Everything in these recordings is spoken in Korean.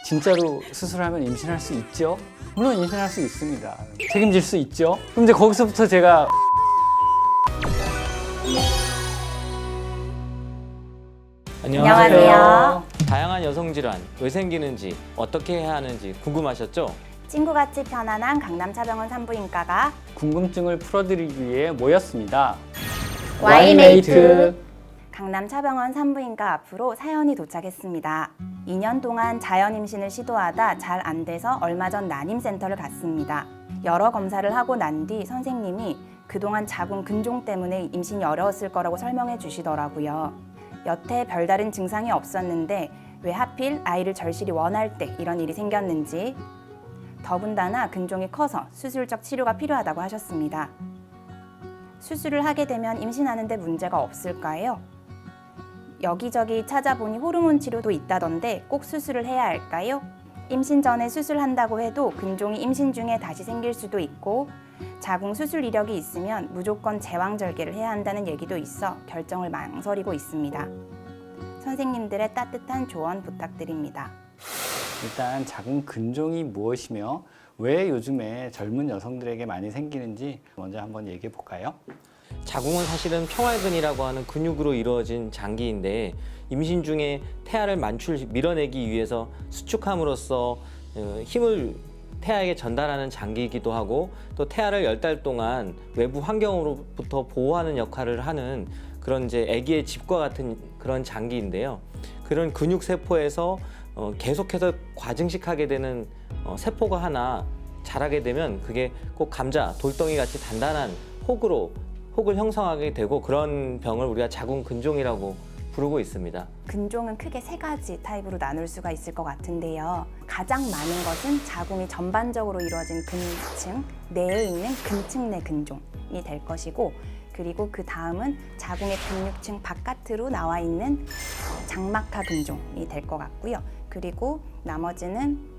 진짜로 수술하면 임신할 수 있죠? 물론 임신할 수 있습니다. 책임질 수 있죠? 그럼 이제 거기서부터 제가 안녕하세요. 다양한 여성 질환 왜 생기는지 어떻게 해야 하는지 궁금하셨죠? 친구같이 편안한 강남차병원 산부인과가 궁금증을 풀어드리기 위해 모였습니다. 와이메이트. 강남차병원 산부인과 앞으로 사연이 도착했습니다. 2년 동안 자연 임신을 시도하다 잘 안 돼서 얼마 전 난임센터를 갔습니다. 여러 검사를 하고 난 뒤 선생님이 그동안 자궁 근종 때문에 임신이 어려웠을 거라고 설명해 주시더라고요. 여태 별다른 증상이 없었는데 왜 하필 아이를 절실히 원할 때 이런 일이 생겼는지, 더군다나 근종이 커서 수술적 치료가 필요하다고 하셨습니다. 수술을 하게 되면 임신하는데 문제가 없을까요? 여기저기 찾아보니 호르몬 치료도 있다던데 꼭 수술을 해야 할까요? 임신 전에 수술한다고 해도 근종이 임신 중에 다시 생길 수도 있고, 자궁 수술 이력이 있으면 무조건 제왕절개를 해야 한다는 얘기도 있어 결정을 망설이고 있습니다. 선생님들의 따뜻한 조언 부탁드립니다. 일단 자궁 근종이 무엇이며 왜 요즘에 젊은 여성들에게 많이 생기는지 먼저 한번 얘기해 볼까요? 자궁은 사실은 평활근이라고 하는 근육으로 이루어진 장기인데 임신 중에 태아를 밀어내기 위해서 수축함으로써 힘을 태아에게 전달하는 장기이기도 하고, 또 태아를 10달 동안 외부 환경으로부터 보호하는 역할을 하는 그런 이제 아기의 집과 같은 그런 장기인데요. 그런 근육 세포에서 계속해서 과증식하게 되는 세포가 하나 자라게 되면 그게 꼭 감자, 돌덩이 같이 단단한 혹을 형성하게 되고, 그런 병을 우리가 자궁 근종이라고 부르고 있습니다. 근종은 크게 3가지 타입으로 나눌 수가 있을 것 같은데요. 가장 많은 것은 자궁이 전반적으로 이루어진 근층 내에 있는 근층 내 근종이 될 것이고, 그리고 그 다음은 자궁의 근육층 바깥으로 나와 있는 장막하 근종이 될 것 같고요. 그리고 나머지는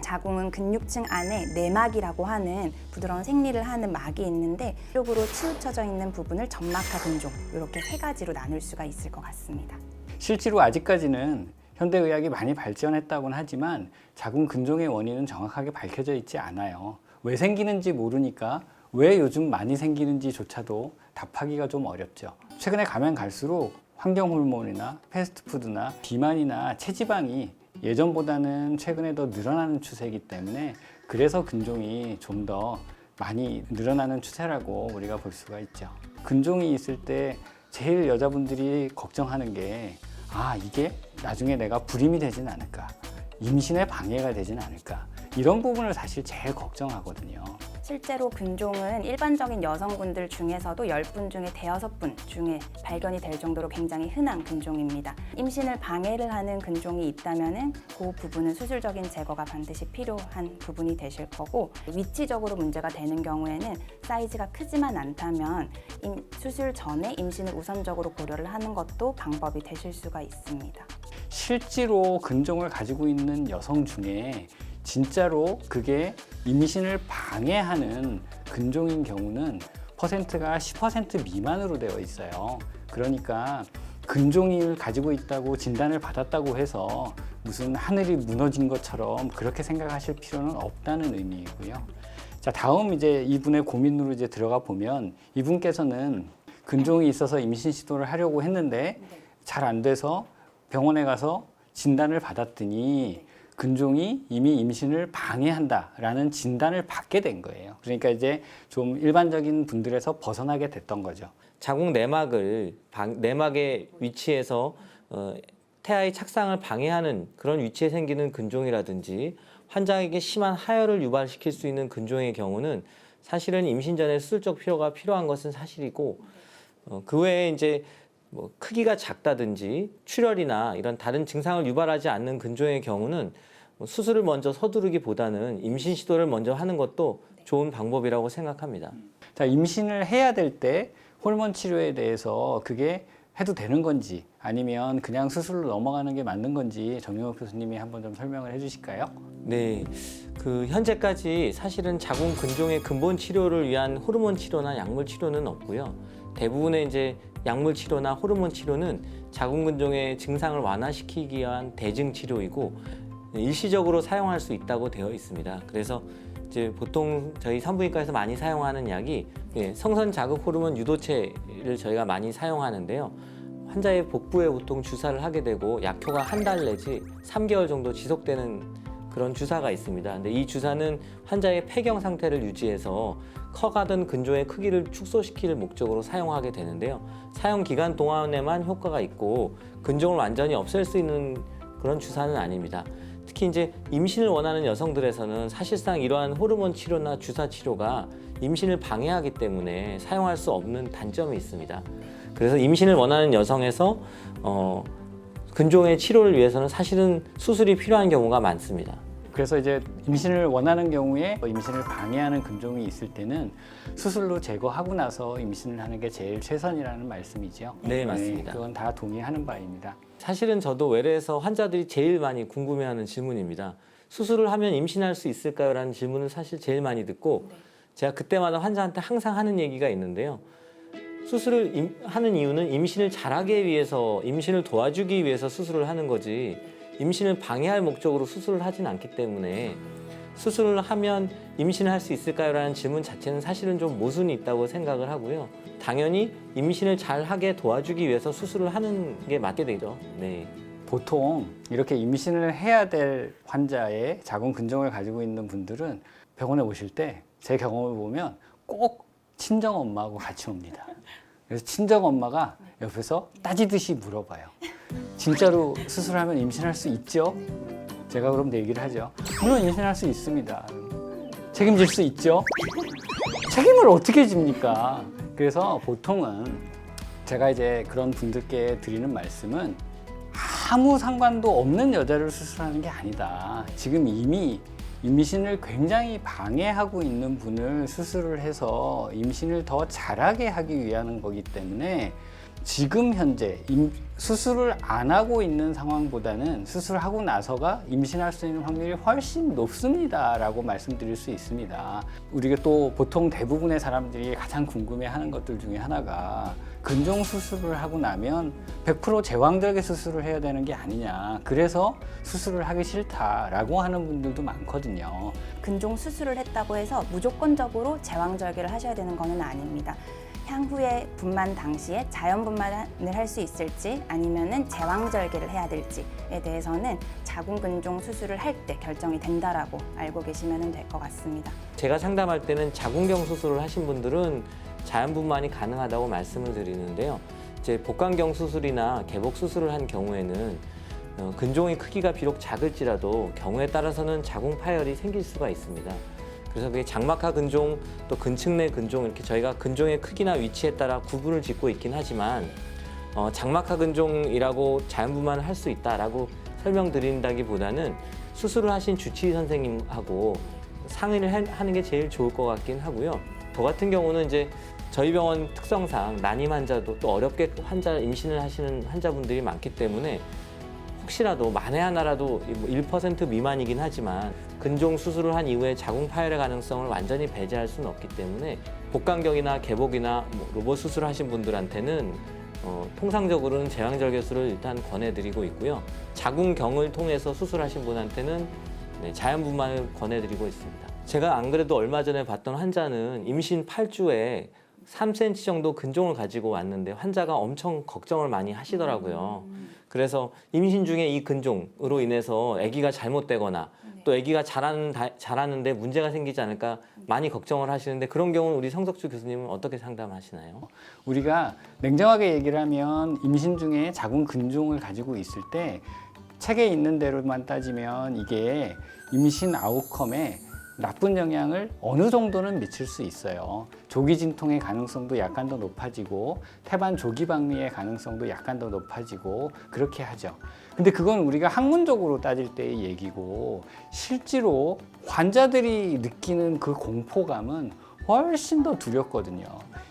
자궁은 근육층 안에 내막이라고 하는 부드러운 생리를 하는 막이 있는데, 쪽으로 치우쳐져 있는 부분을 점막하 근종, 이렇게 3가지로 나눌 수가 있을 것 같습니다. 실제로 아직까지는 현대의학이 많이 발전했다고는 하지만 자궁 근종의 원인은 정확하게 밝혀져 있지 않아요. 왜 생기는지 모르니까 왜 요즘 많이 생기는지조차도 답하기가 좀 어렵죠. 최근에 가면 갈수록 환경 호르몬이나 패스트푸드나 비만이나 체지방이 예전보다는 최근에 더 늘어나는 추세이기 때문에, 그래서 근종이 좀 더 많이 늘어나는 추세라고 우리가 볼 수가 있죠. 근종이 있을 때 제일 여자분들이 걱정하는 게, 이게 나중에 내가 불임이 되진 않을까, 임신에 방해가 되진 않을까, 이런 부분을 사실 제일 걱정하거든요. 실제로 근종은 일반적인 여성분들 중에서도 10분 중에 5분 중에 발견이 될 정도로 굉장히 흔한 근종입니다. 임신을 방해를 하는 근종이 있다면 그 부분은 수술적인 제거가 반드시 필요한 부분이 되실 거고, 위치적으로 문제가 되는 경우에는 사이즈가 크지만 않다면 수술 전에 임신을 우선적으로 고려를 하는 것도 방법이 되실 수가 있습니다. 실제로 근종을 가지고 있는 여성 중에 진짜로 그게 임신을 방해하는 근종인 경우는 퍼센트가 10% 미만으로 되어 있어요. 그러니까 근종을 가지고 있다고 진단을 받았다고 해서 무슨 하늘이 무너진 것처럼 그렇게 생각하실 필요는 없다는 의미이고요. 자, 다음 이제 이분의 고민으로 이제 들어가 보면, 이분께서는 근종이 있어서 임신 시도를 하려고 했는데 잘 안 돼서 병원에 가서 진단을 받았더니 근종이 이미 임신을 방해한다라는 진단을 받게 된 거예요. 그러니까 이제 좀 일반적인 분들에서 벗어나게 됐던 거죠. 자궁 내막의 위치에서 태아의 착상을 방해하는 그런 위치에 생기는 근종이라든지, 환자에게 심한 하혈을 유발시킬 수 있는 근종의 경우는 사실은 임신 전에 수술적 필요가 필요한 것은 사실이고, 그 외에 이제 뭐 크기가 작다든지 출혈이나 이런 다른 증상을 유발하지 않는 근종의 경우는 수술을 먼저 서두르기보다는 임신 시도를 먼저 하는 것도 좋은 방법이라고 생각합니다. 자, 임신을 해야 될 때 호르몬 치료에 대해서 그게 해도 되는 건지 아니면 그냥 수술로 넘어가는 게 맞는 건지 정영욱 교수님이 한번 좀 설명을 해주실까요? 네, 현재까지 사실은 자궁 근종의 근본 치료를 위한 호르몬 치료나 약물 치료는 없고요. 대부분의 이제 약물 치료나 호르몬 치료는 자궁 근종의 증상을 완화시키기 위한 대증 치료이고, 일시적으로 사용할 수 있다고 되어 있습니다. 그래서 이제 보통 저희 산부인과에서 많이 사용하는 약이 성선 자극 호르몬 유도체를 저희가 많이 사용하는데요. 환자의 복부에 보통 주사를 하게 되고 약효가 한 달 내지 3개월 정도 지속되는 그런 주사가 있습니다. 근데 이 주사는 환자의 폐경 상태를 유지해서 커가던 근종의 크기를 축소시킬 목적으로 사용하게 되는데요. 사용 기간 동안에만 효과가 있고 근종을 완전히 없앨 수 있는 그런 주사는 아닙니다. 특히 이제 임신을 원하는 여성들에서는 사실상 이러한 호르몬 치료나 주사 치료가 임신을 방해하기 때문에 사용할 수 없는 단점이 있습니다. 그래서 임신을 원하는 여성에서 근종의 치료를 위해서는 사실은 수술이 필요한 경우가 많습니다. 그래서 이제 임신을 원하는 경우에 임신을 방해하는 근종이 있을 때는 수술로 제거하고 나서 임신을 하는 게 제일 최선이라는 말씀이죠. 네, 맞습니다. 그건 다 동의하는 바입니다. 사실은 저도 외래에서 환자들이 제일 많이 궁금해하는 질문입니다. 수술을 하면 임신할 수 있을까요? 라는 질문을 사실 제일 많이 듣고 제가 그때마다 환자한테 항상 하는 얘기가 있는데요. 수술을 하는 이유는 임신을 잘하기 위해서, 임신을 도와주기 위해서 수술을 하는 거지 임신을 방해할 목적으로 수술을 하진 않기 때문에 수술을 하면 임신을 할 수 있을까요? 라는 질문 자체는 사실은 좀 모순이 있다고 생각을 하고요. 당연히 임신을 잘하게 도와주기 위해서 수술을 하는 게 맞게 되죠. 네. 보통 이렇게 임신을 해야 될 환자의 자궁 근종을 가지고 있는 분들은 병원에 오실 때 제 경험을 보면 꼭 친정 엄마하고 같이 옵니다. 그래서 친정 엄마가 옆에서 따지듯이 물어봐요. 진짜로 수술하면 임신할 수 있죠? 제가 그럼 얘기를 하죠. 물론 임신할 수 있습니다. 책임질 수 있죠? 책임을 어떻게 집니까? 그래서 보통은 제가 이제 그런 분들께 드리는 말씀은 아무 상관도 없는 여자를 수술하는 게 아니다. 지금 이미 임신을 굉장히 방해하고 있는 분을 수술을 해서 임신을 더 잘하게 하기 위한 거기 때문에 지금 현재 수술을 안 하고 있는 상황보다는 수술하고 나서가 임신할 수 있는 확률이 훨씬 높습니다 라고 말씀드릴 수 있습니다. 우리가 또 보통 대부분의 사람들이 가장 궁금해하는 것들 중에 하나가 근종 수술을 하고 나면 100% 제왕절개 수술을 해야 되는 게 아니냐, 그래서 수술을 하기 싫다라고 하는 분들도 많거든요. 근종 수술을 했다고 해서 무조건적으로 제왕절개를 하셔야 되는 것은 아닙니다. 향후에 분만 당시에 자연 분만을 할 수 있을지 아니면은 제왕절개를 해야 될지에 대해서는 자궁 근종 수술을 할 때 결정이 된다라고 알고 계시면 될 것 같습니다. 제가 상담할 때는 자궁경 수술을 하신 분들은 자연 분만이 가능하다고 말씀을 드리는데요. 이제 복강경 수술이나 개복 수술을 한 경우에는 근종의 크기가 비록 작을지라도 경우에 따라서는 자궁 파열이 생길 수가 있습니다. 그래서 그게 장막하 근종, 또 근층 내 근종, 이렇게 저희가 근종의 크기나 위치에 따라 구분을 짓고 있긴 하지만 장막하 근종이라고 자연분만을 할 수 있다라고 설명드린다기보다는 수술을 하신 주치의 선생님하고 상의를 하는 게 제일 좋을 것 같긴 하고요. 저 같은 경우는 이제 저희 병원 특성상 난임 환자도 또 어렵게 임신을 하시는 환자분들이 많기 때문에 혹시라도 만에 하나라도 1% 미만이긴 하지만 근종 수술을 한 이후에 자궁 파열의 가능성을 완전히 배제할 수는 없기 때문에 복강경이나 개복이나 로봇 수술을 하신 분들한테는 통상적으로는 제왕절개술을 일단 권해드리고 있고요. 자궁경을 통해서 수술하신 분한테는 자연분만을 권해드리고 있습니다. 제가 안 그래도 얼마 전에 봤던 환자는 임신 8주에 3cm 정도 근종을 가지고 왔는데 환자가 엄청 걱정을 많이 하시더라고요. 그래서 임신 중에 이 근종으로 인해서 아기가 잘못되거나 또 아기가 자라는데 문제가 생기지 않을까 많이 걱정을 하시는데 그런 경우는 우리 성석주 교수님은 어떻게 상담하시나요? 우리가 냉정하게 얘기를 하면 임신 중에 자궁 근종을 가지고 있을 때 책에 있는 대로만 따지면 이게 임신 아웃컴에 나쁜 영향을 어느 정도는 미칠 수 있어요. 조기 진통의 가능성도 약간 더 높아지고 태반 조기 박리의 가능성도 약간 더 높아지고 그렇게 하죠. 근데 그건 우리가 학문적으로 따질 때의 얘기고 실제로 환자들이 느끼는 그 공포감은 훨씬 더 두렵거든요.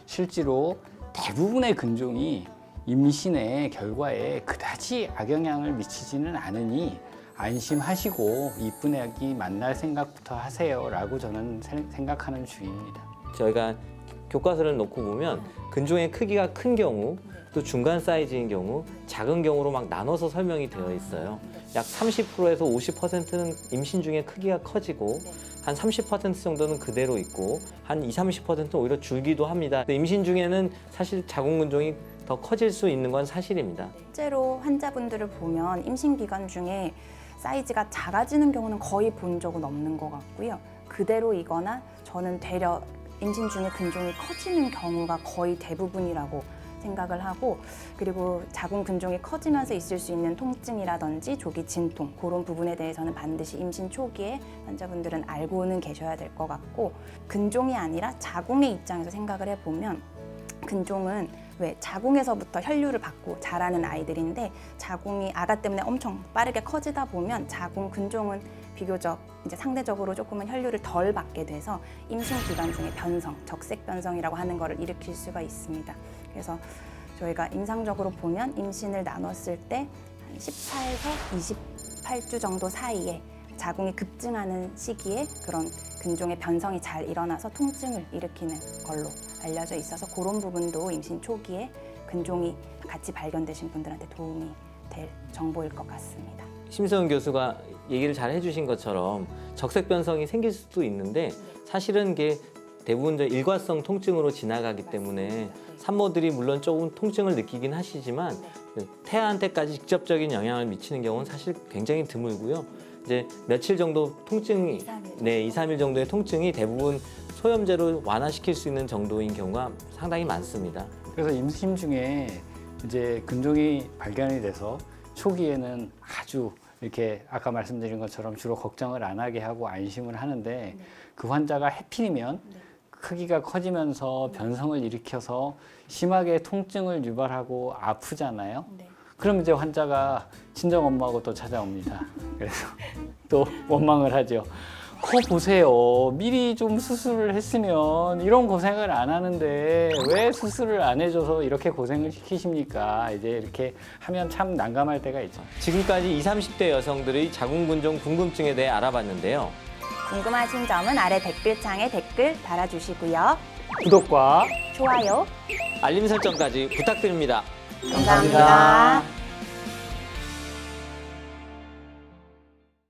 실제로 대부분의 근종이 임신의 결과에 그다지 악영향을 미치지는 않으니 안심하시고 이쁜 아기 만날 생각부터 하세요 라고 저는 생각하는 주의입니다. 저희가 교과서를 놓고 보면 근종의 크기가 큰 경우 또 중간 사이즈인 경우, 작은 경우로 막 나눠서 설명이 되어 있어요. 약 30%에서 50%는 임신 중에 크기가 커지고 한 30% 정도는 그대로 있고 한 20-30%는 오히려 줄기도 합니다. 근데 임신 중에는 사실 자궁근종이 더 커질 수 있는 건 사실입니다. 실제로 환자분들을 보면 임신 기간 중에 사이즈가 작아지는 경우는 거의 본 적은 없는 것 같고요. 그대로이거나 저는 되려 임신 중에 근종이 커지는 경우가 거의 대부분이라고 생각을 하고, 그리고 자궁 근종이 커지면서 있을 수 있는 통증이라든지 조기 진통, 그런 부분에 대해서는 반드시 임신 초기에 환자분들은 알고는 계셔야 될 것 같고, 근종이 아니라 자궁의 입장에서 생각을 해보면 근종은 왜 자궁에서부터 혈류를 받고 자라는 아이들인데, 자궁이 아가 때문에 엄청 빠르게 커지다 보면 자궁 근종은 비교적 이제 상대적으로 조금은 혈류를 덜 받게 돼서 임신 기간 중에 변성, 적색 변성이라고 하는 것을 일으킬 수가 있습니다. 그래서 저희가 임상적으로 보면 임신을 나눴을 때 한 14에서 28주 정도 사이에 자궁이 급증하는 시기에 그런 근종의 변성이 잘 일어나서 통증을 일으키는 걸로 알려져 있어서, 그런 부분도 임신 초기에 근종이 같이 발견되신 분들한테 도움이 될 정보일 것 같습니다. 심세원 교수가 얘기를 잘 해주신 것처럼 적색 변성이 생길 수도 있는데 사실은 이게 대부분 일과성 통증으로 지나가기 때문에 산모들이 물론 조금 통증을 느끼긴 하시지만 태아한테까지 직접적인 영향을 미치는 경우는 사실 굉장히 드물고요. 이제 며칠 정도 통증이 2, 3일 정도의 통증이 대부분 소염제로 완화시킬 수 있는 정도인 경우가 상당히 많습니다. 그래서 임신 중에 이제 근종이 발견이 돼서 초기에는 아주 이렇게 아까 말씀드린 것처럼 주로 걱정을 안 하게 하고 안심을 하는데, 그 환자가 해필이면 크기가 커지면서 변성을 일으켜서 심하게 통증을 유발하고 아프잖아요. 그럼 이제 환자가 친정 엄마하고 또 찾아옵니다. 그래서 또 원망을 하죠. 코 보세요. 미리 좀 수술을 했으면 이런 고생을 안 하는데 왜 수술을 안 해줘서 이렇게 고생을 시키십니까? 이제 이렇게 하면 참 난감할 때가 있죠. 지금까지 20, 30대 여성들의 자궁근종 궁금증에 대해 알아봤는데요. 궁금하신 점은 아래 댓글창에 댓글 달아주시고요. 구독과 좋아요. 알림 설정까지 부탁드립니다. 감사합니다.